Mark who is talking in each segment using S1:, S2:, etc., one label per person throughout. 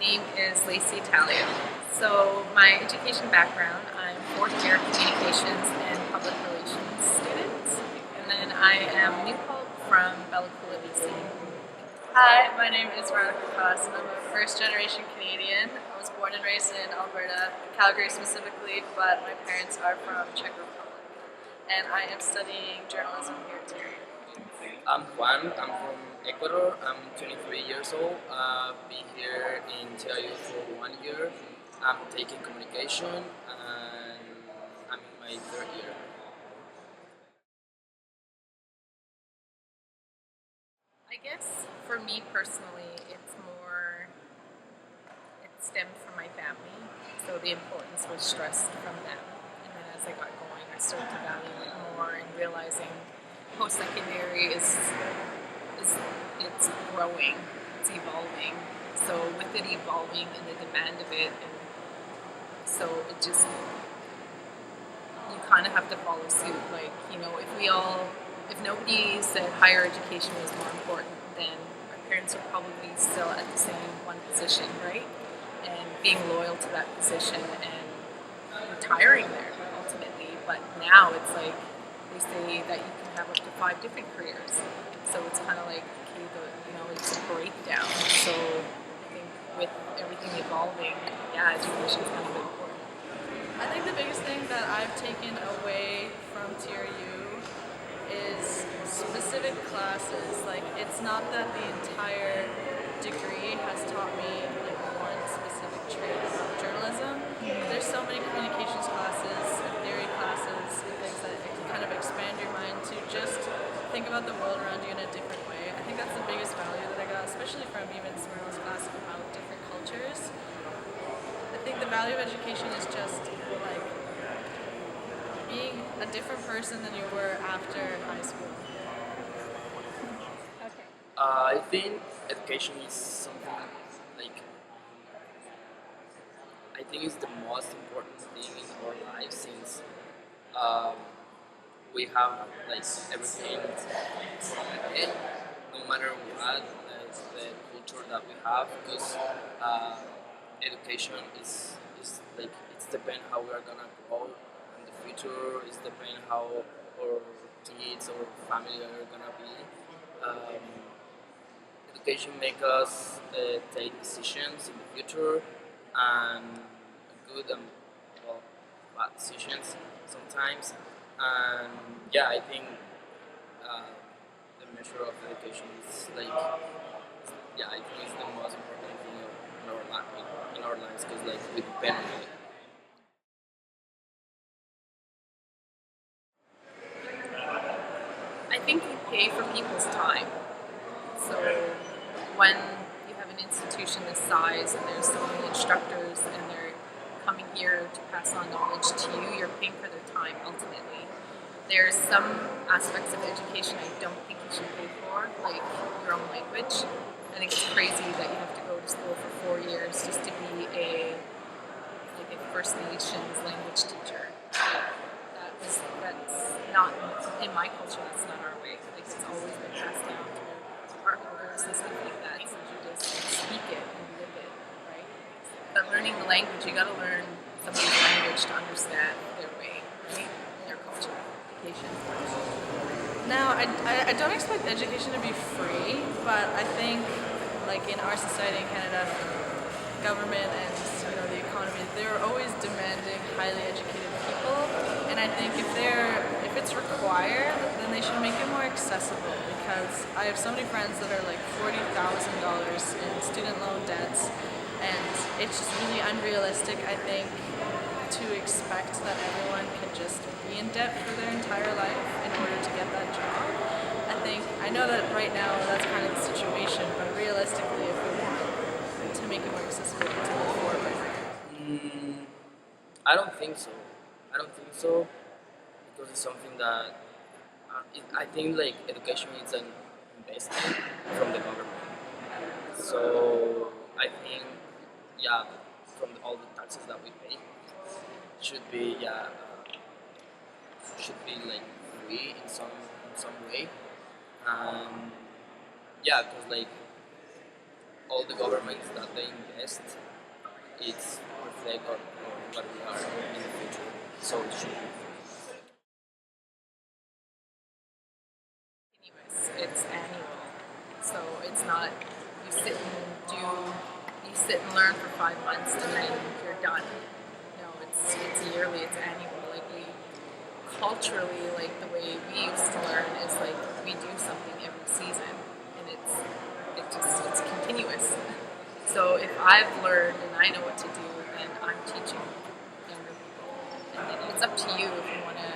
S1: name is Lacey Talio. So my education background, I'm fourth year communications and public relations student, and then I am New Hope from Bella Coola, BC.
S2: Hi, my name is Veronica Koss, and I'm a first-generation Canadian. I was born and raised in Alberta, Calgary specifically, but my parents are from Czech Republic, and I am studying journalism here at TRU.
S3: I'm Juan. I'm from Ecuador. I'm 23 years old. I've been here in TRU for 1 year. I'm taking communication and I'm in my third year.
S1: I guess for me personally, it stemmed from my family, so the importance was stressed from them. And then as I got going, I started to value it more and realizing post-secondary it's growing, it's evolving. So with it evolving and the demand of it, and so it just you kind of have to follow suit. Like if nobody said higher education was more important, then our parents are probably still at the same one position, right? And being loyal to that position and retiring there ultimately. But now it's like they say that you can have up to 5 different careers. So it's kind of like okay, it's a breakdown. So I think with everything evolving, yeah, education is kind of important.
S2: I think the biggest thing that I've taken away from TRU is specific classes. Like, it's not that the entire degree has taught me like one specific trait about journalism. There's so many communications classes and theory classes and things that it can kind of expand your mind to just think about the world around you in a different way. I think that's the biggest value that I got, especially from even Smirno's class about different cultures. I think the value of education is just like being a different person than you were after high school.
S1: Okay.
S3: I think education is something like I think it's the most important thing in our lives since um, we have like everything from it, no matter what the culture that we have, because uh, education is like it's depend how we are gonna grow in the future. It's depend how our kids or family are gonna be. Um, Education make us take decisions in the future and good and well bad decisions sometimes. And yeah, I think uh, the measure of education is like yeah, I think it's the most important thing in our in our lives because like we depend on it.
S1: I think you pay for people's time. So when you have an institution this size and there's so many instructors and they're coming here to pass on knowledge to you, you're paying for their time ultimately. There's some aspects of education I don't think you should pay for, like your own language. I think it's crazy that you have to go to school for 4 years just to be a First Nations language teacher. That's not in my culture. That's not our way. Like it's always been passed down through our elders and stuff like that. So you just speak it and live it, right? But learning the language, you got to learn somebody's language to understand their way, right? Their culture, education.
S2: Now, I don't expect education to be free, but I think, like in our society in Canada, government and the economy, they're always demanding highly educated people, and I think if it's required, then they should make it more accessible. Because I have so many friends that are like $40,000 in student loan debts, and it's just really unrealistic, I think, to expect that everyone can just be in debt for their entire life in order to get that job. I know that right now that's kind of the situation, but realistically, if we want to make it more accessible to move forward.
S3: Mm, I don't think so. I don't think so because it's something that I think like education is an investment from the government. So I think yeah, from all the taxes that we pay should be should be like free in some way. Um, yeah, because like all the governments that they invest, it's reflect on what we are in the future. So it should be.
S1: Anyways, it's annual, so it's not you sit and do you sit and learn for 5 months and then you're done. No, it's yearly, it's annual. Like we culturally, like the way we used to learn is like we do something every season, and it's continuous. So if I've learned and I know what to do, then I'm teaching younger people, and then it's up to you if you want to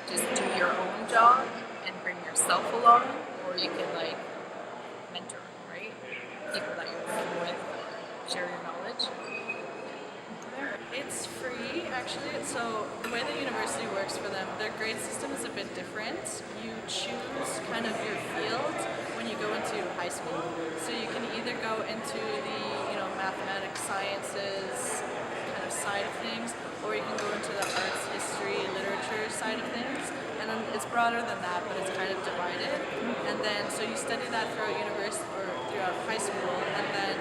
S1: just do your own job and bring yourself along, or you can like mentor, right? People that you're working with, share your knowledge.
S2: It's free, actually. So the way the university works for them, their grade system is a bit different. You choose kind of your field when you go into high school. So you can either go into the mathematics, sciences kind of side of things, or you can go into the arts, history, literature side of things. And then it's broader than that, but it's kind of divided. And then so you study that throughout university or throughout high school, and then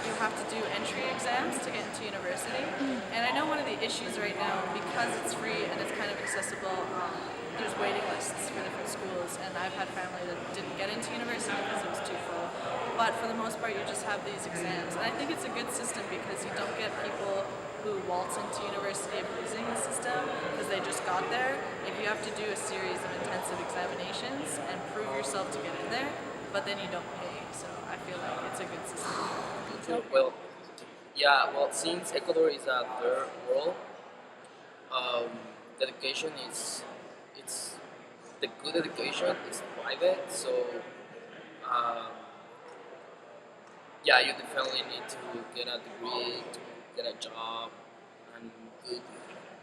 S2: you have to do entry exams to get into university. And I know one of the issues right now, because it's free and it's kind of accessible, there's waiting lists for different schools, and I've had family that didn't get into university because it was too full. But for the most part, you just have these exams. And I think it's a good system because you don't get people who waltz into university abusing the system because they just got there. If you have to do a series of intensive examinations and prove yourself to get in there, but then you don't pay. So I feel like it's a good system.
S3: Well, yeah. Well, since Ecuador is a third world, the education is it's the good education is private. So yeah, you definitely need to get a degree, to get a job, and good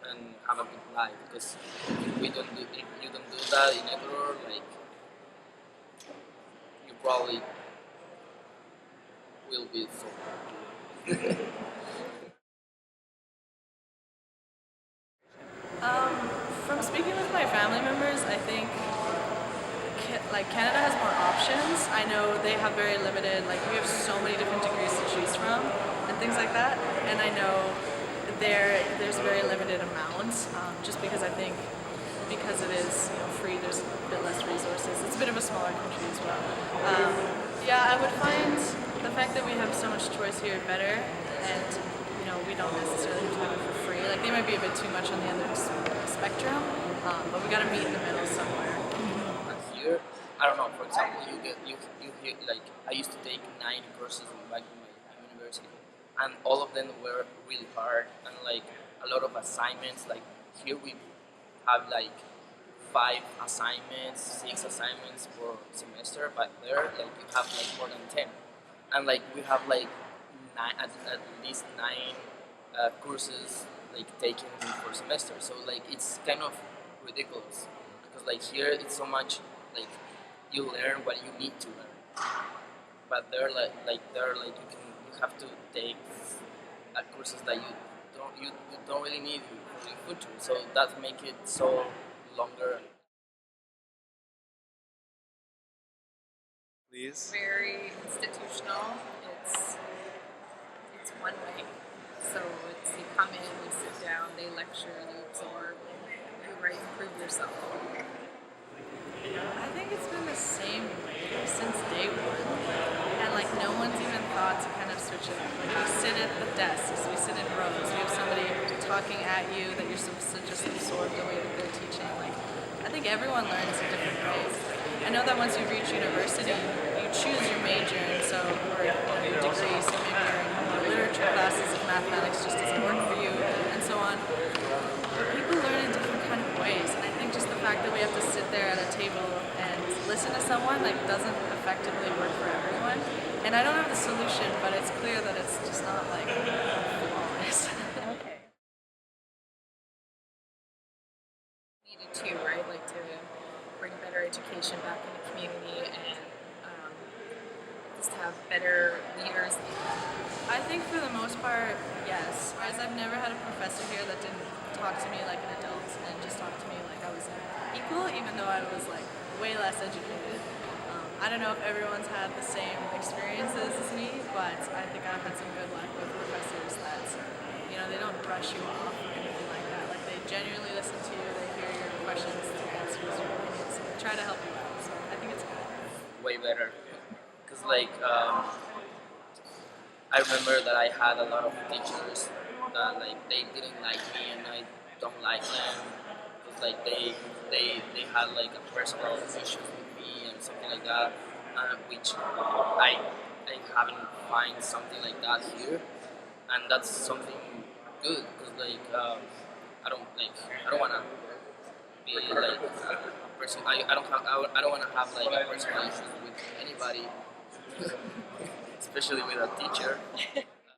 S3: and have a good life. Because if you don't do that in Ecuador, like you probably will be so.
S2: From speaking with my family members, I think Canada has more options. I know they have very limited, like we have so many different degrees to choose from and things like that. And I know there's very limited amounts, just because I think because it is free, there's a bit less resources. It's a bit of a smaller country as well. Yeah, I would find the fact that we have so much choice here better, and we don't necessarily have to have it for free. Like they might be a bit too much on the other spectrum, but we got to meet in the middle somewhere.
S3: Here, I don't know. For example, you hear like I used to take 9 courses back in my university, and all of them were really hard and like a lot of assignments. Like here we have like 5 assignments, 6 assignments per semester, but there like you have like more than 10, and like we have like at least 9 courses like taken per semester. So like it's kind of ridiculous because like here it's so much like you learn what you need to learn, but there you have to take courses that you don't really need for your future. So that make it so longer.
S4: Please.
S1: Very institutional. It's one way. So it's you come in, you sit down, they lecture, you absorb, you write, improve yourself.
S2: I think it's been the same way since day one, and like no one's even thought to kind of switch it up. Like we sit at the desks, we sit in rows, we have somebody talking at you that you're supposed to just absorb the way that they're teaching. Like I think everyone learns in different ways. I know that once you reach university, you choose your major, and so or your degree. So maybe you're in literature classes if mathematics just doesn't work for you, and so on. People learn in different kind of ways, and I think just the fact that we have to sit there at a table and listen to someone like doesn't effectively work for everyone. And I don't have the solution, but it's clear that it's just not like flawless.
S1: Okay. Needed to, right? Like to bring better education back in the community and just have better leaders.
S2: I think for the most part, yes. Whereas I've never had a professor here that didn't talk to me like an adult and just talk to me like I was equal, even though I was like way less educated. I don't know if everyone's had the same experiences as me, but but I think I've had some good luck with professors that, they don't brush you off or anything like that. Like they genuinely listen to you, they hear your questions, their answers, your opinions, and they try to help you out. So I think it's good.
S3: Way better. Because like I remember that I had a lot of teachers that like they didn't like me and I don't like them because like they had like a personal issues with me and something like that, which I haven't find something like that here, and that's something good because like I don't wanna be like a person. I don't wanna have like a personal issues with anybody, especially with a teacher.